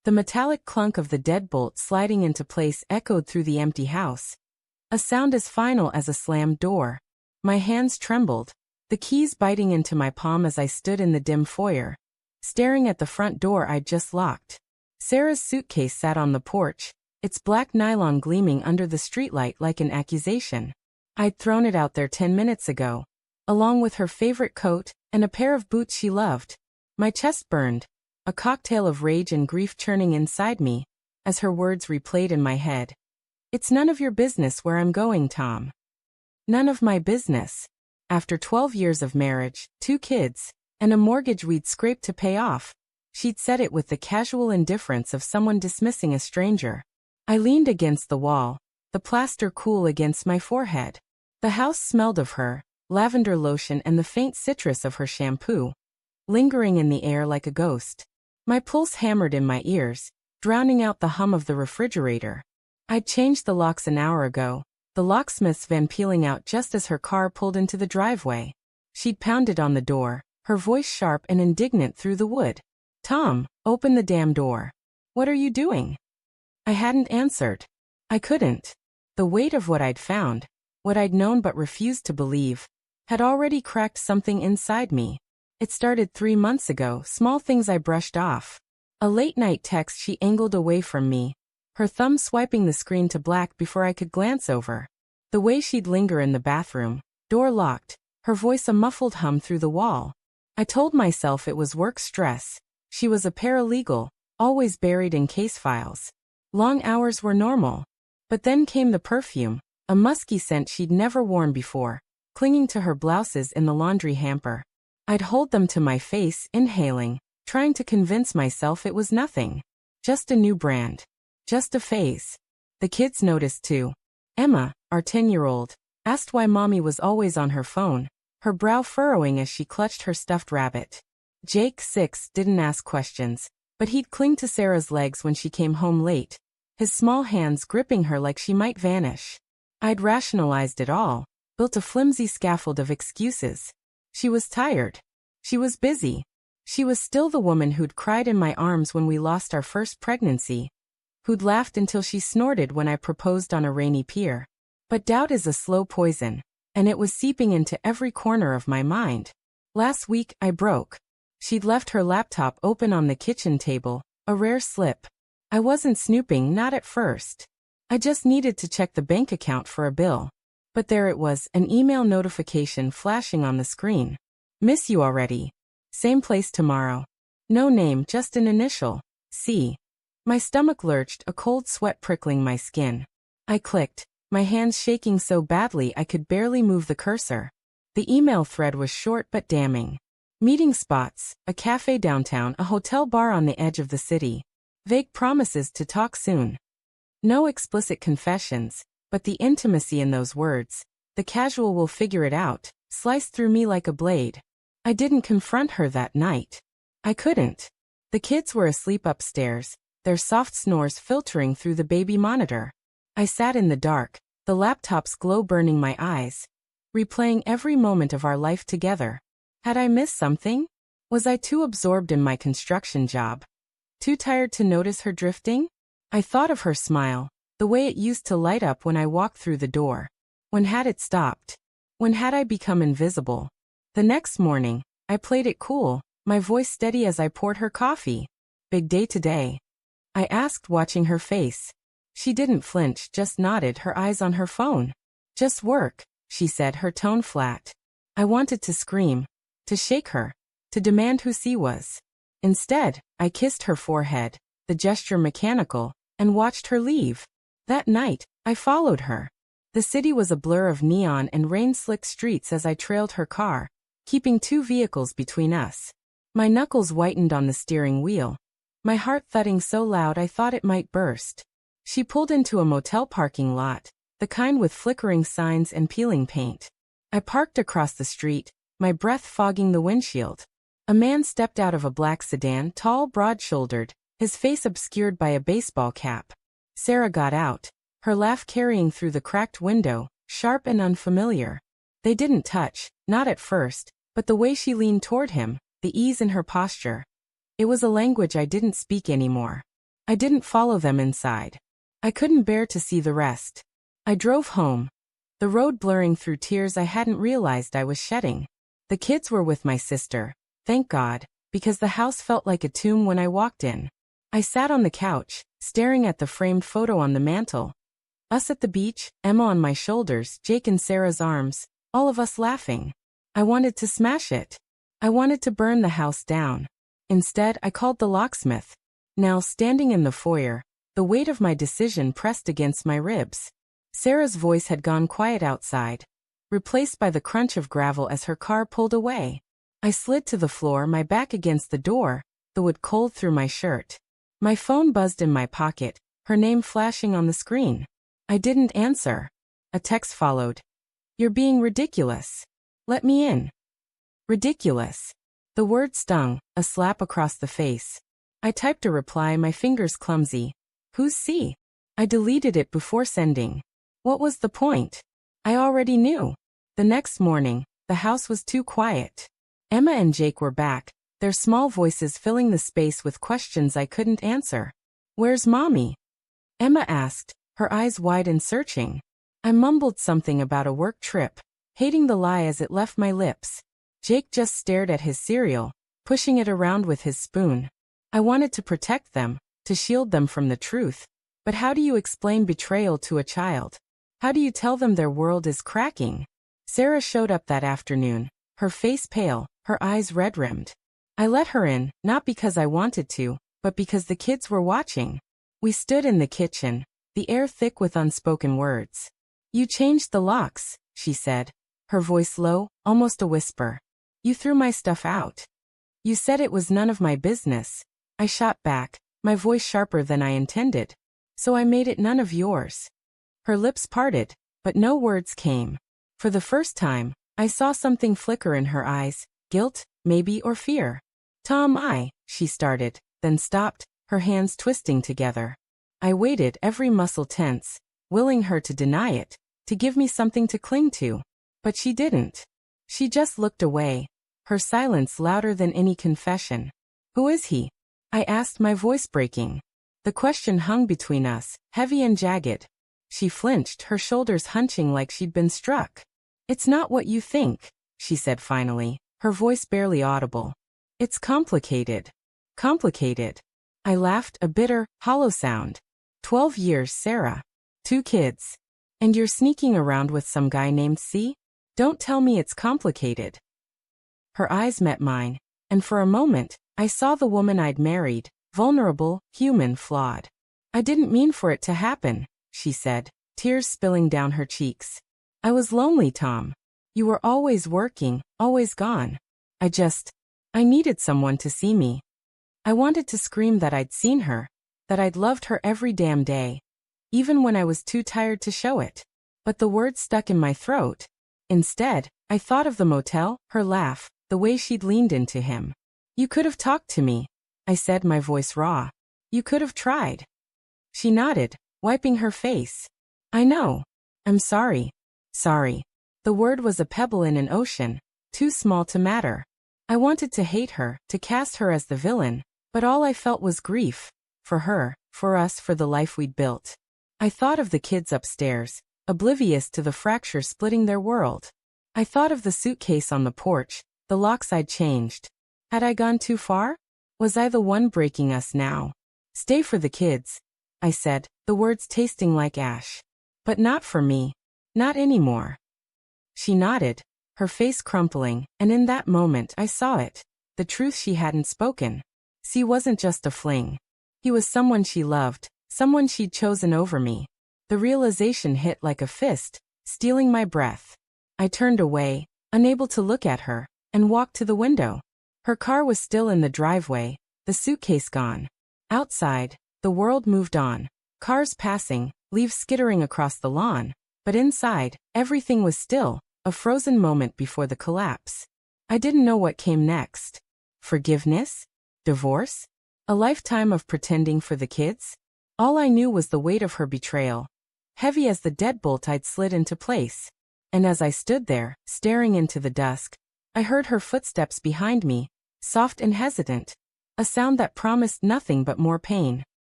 The metallic clunk of the deadbolt sliding into place echoed through the empty house. A sound as final as a slammed door. My hands trembled, the keys biting into my palm as I stood in the dim foyer, staring at the front door I'd just locked. Sarah's suitcase sat on the porch, its black nylon gleaming under the streetlight like an accusation. I'd thrown it out there 10 minutes ago, along with her favorite coat and a pair of boots she loved. My chest burned, a cocktail of rage and grief churning inside me, as her words replayed in my head. It's none of your business where I'm going, Tom. None of my business. After 12 years of marriage, 2 kids, and a mortgage we'd scraped to pay off, she'd said it with the casual indifference of someone dismissing a stranger. I leaned against the wall, the plaster cool against my forehead. The house smelled of her, lavender lotion and the faint citrus of her shampoo, lingering in the air like a ghost. My pulse hammered in my ears, drowning out the hum of the refrigerator. I'd changed the locks an hour ago, the locksmith's van peeling out just as her car pulled into the driveway. She'd pounded on the door, her voice sharp and indignant through the wood. Tom, open the damn door. What are you doing? I hadn't answered. I couldn't. The weight of what I'd found, what I'd known but refused to believe, had already cracked something inside me. It started 3 months ago, small things I brushed off. A late-night text she angled away from me, her thumb swiping the screen to black before I could glance over. The way she'd linger in the bathroom, door locked, her voice a muffled hum through the wall. I told myself it was work stress. She was a paralegal, always buried in case files. Long hours were normal. But then came the perfume, a musky scent she'd never worn before, clinging to her blouses in the laundry hamper. I'd hold them to my face, inhaling, trying to convince myself it was nothing. Just a new brand. Just a phase. The kids noticed too. Emma, our 10-year-old, asked why Mommy was always on her phone, her brow furrowing as she clutched her stuffed rabbit. Jake, 6, didn't ask questions, but he'd cling to Sarah's legs when she came home late, his small hands gripping her like she might vanish. I'd rationalized it all, built a flimsy scaffold of excuses. She was tired. She was busy. She was still the woman who'd cried in my arms when we lost our first pregnancy, who'd laughed until she snorted when I proposed on a rainy pier. But doubt is a slow poison, and it was seeping into every corner of my mind. Last week, I broke. She'd left her laptop open on the kitchen table, a rare slip. I wasn't snooping, not at first. I just needed to check the bank account for a bill. But there it was, an email notification flashing on the screen. Miss you already. Same place tomorrow. No name, just an initial. C. My stomach lurched, a cold sweat prickling my skin. I clicked, my hands shaking so badly I could barely move the cursor. The email thread was short but damning. Meeting spots, a cafe downtown, a hotel bar on the edge of the city. Vague promises to talk soon. No explicit confessions, but the intimacy in those words, the casual "we'll figure it out," sliced through me like a blade. I didn't confront her that night. I couldn't. The kids were asleep upstairs, their soft snores filtering through the baby monitor. I sat in the dark, the laptop's glow burning my eyes, replaying every moment of our life together. Had I missed something? Was I too absorbed in my construction job? Too tired to notice her drifting? I thought of her smile, the way it used to light up when I walked through the door. When had it stopped? When had I become invisible? The next morning, I played it cool, my voice steady as I poured her coffee. Big day today? I asked, watching her face. She didn't flinch, just nodded, her eyes on her phone. Just work, she said, her tone flat. I wanted to scream, to shake her, to demand who she was. Instead, I kissed her forehead, the gesture mechanical, and watched her leave. That night, I followed her. The city was a blur of neon and rain-slicked streets as I trailed her car, keeping 2 vehicles between us. My knuckles whitened on the steering wheel, my heart thudding so loud I thought it might burst. She pulled into a motel parking lot, the kind with flickering signs and peeling paint. I parked across the street, my breath fogging the windshield. A man stepped out of a black sedan, tall, broad-shouldered, his face obscured by a baseball cap. Sarah got out, her laugh carrying through the cracked window, sharp and unfamiliar. They didn't touch, not at first, but the way she leaned toward him, the ease in her posture. It was a language I didn't speak anymore. I didn't follow them inside. I couldn't bear to see the rest. I drove home, the road blurring through tears I hadn't realized I was shedding. The kids were with my sister, thank God, because the house felt like a tomb when I walked in. I sat on the couch, staring at the framed photo on the mantel. Us at the beach, Emma on my shoulders, Jake in Sarah's arms, all of us laughing. I wanted to smash it. I wanted to burn the house down. Instead, I called the locksmith. Now, standing in the foyer, the weight of my decision pressed against my ribs. Sarah's voice had gone quiet outside, replaced by the crunch of gravel as her car pulled away. I slid to the floor, my back against the door, the wood cold through my shirt. My phone buzzed in my pocket, her name flashing on the screen. I didn't answer. A text followed. You're being ridiculous. Let me in. Ridiculous. The word stung, a slap across the face. I typed a reply, my fingers clumsy. Who's C? I deleted it before sending. What was the point? I already knew. The next morning, the house was too quiet. Emma and Jake were back, their small voices filling the space with questions I couldn't answer. Where's Mommy? Emma asked, her eyes wide and searching. I mumbled something about a work trip, hating the lie as it left my lips. Jake just stared at his cereal, pushing it around with his spoon. I wanted to protect them, to shield them from the truth. But how do you explain betrayal to a child? How do you tell them their world is cracking? Sarah showed up that afternoon, her face pale, her eyes red-rimmed. I let her in, not because I wanted to, but because the kids were watching. We stood in the kitchen, the air thick with unspoken words. You changed the locks, she said, her voice low, almost a whisper. You threw my stuff out. You said it was none of my business. I shot back, my voice sharper than I intended. So I made it none of yours. Her lips parted, but no words came. For the first time, I saw something flicker in her eyes, guilt, maybe, or fear. Tom, she started, then stopped, her hands twisting together. I waited, every muscle tense, willing her to deny it, to give me something to cling to. But she didn't. She just looked away, her silence louder than any confession. Who is he? I asked, my voice breaking. The question hung between us, heavy and jagged. She flinched, her shoulders hunching like she'd been struck. It's not what you think, she said finally, her voice barely audible. It's complicated. Complicated. I laughed, a bitter, hollow sound. 12 years, Sarah. 2 kids. And you're sneaking around with some guy named C? Don't tell me it's complicated. Her eyes met mine, and for a moment, I saw the woman I'd married, vulnerable, human, flawed. I didn't mean for it to happen, she said, tears spilling down her cheeks. I was lonely, Tom. You were always working, always gone. I needed someone to see me. I wanted to scream that I'd seen her, that I'd loved her every damn day, even when I was too tired to show it. But the words stuck in my throat. Instead, I thought of the motel, her laugh, the way she'd leaned into him. You could have talked to me, I said, my voice raw. You could have tried. She nodded, wiping her face. I know. I'm sorry. Sorry. The word was a pebble in an ocean, too small to matter. I wanted to hate her, to cast her as the villain, but all I felt was grief. For her, for us, for the life we'd built. I thought of the kids upstairs, oblivious to the fracture splitting their world. I thought of the suitcase on the porch, the locks I'd changed. Had I gone too far? Was I the one breaking us now? Stay for the kids, I said, the words tasting like ash. But not for me. Not anymore. She nodded, her face crumpling, and in that moment I saw it, the truth she hadn't spoken. C wasn't just a fling. He was someone she loved, someone she'd chosen over me. The realization hit like a fist, stealing my breath. I turned away, unable to look at her, and walked to the window. Her car was still in the driveway, the suitcase gone. Outside, the world moved on, cars passing, leaves skittering across the lawn. But inside, everything was still, a frozen moment before the collapse. I didn't know what came next. Forgiveness? Divorce? A lifetime of pretending for the kids? All I knew was the weight of her betrayal, heavy as the deadbolt I'd slid into place. And as I stood there, staring into the dusk, I heard her footsteps behind me, soft and hesitant, a sound that promised nothing but more pain.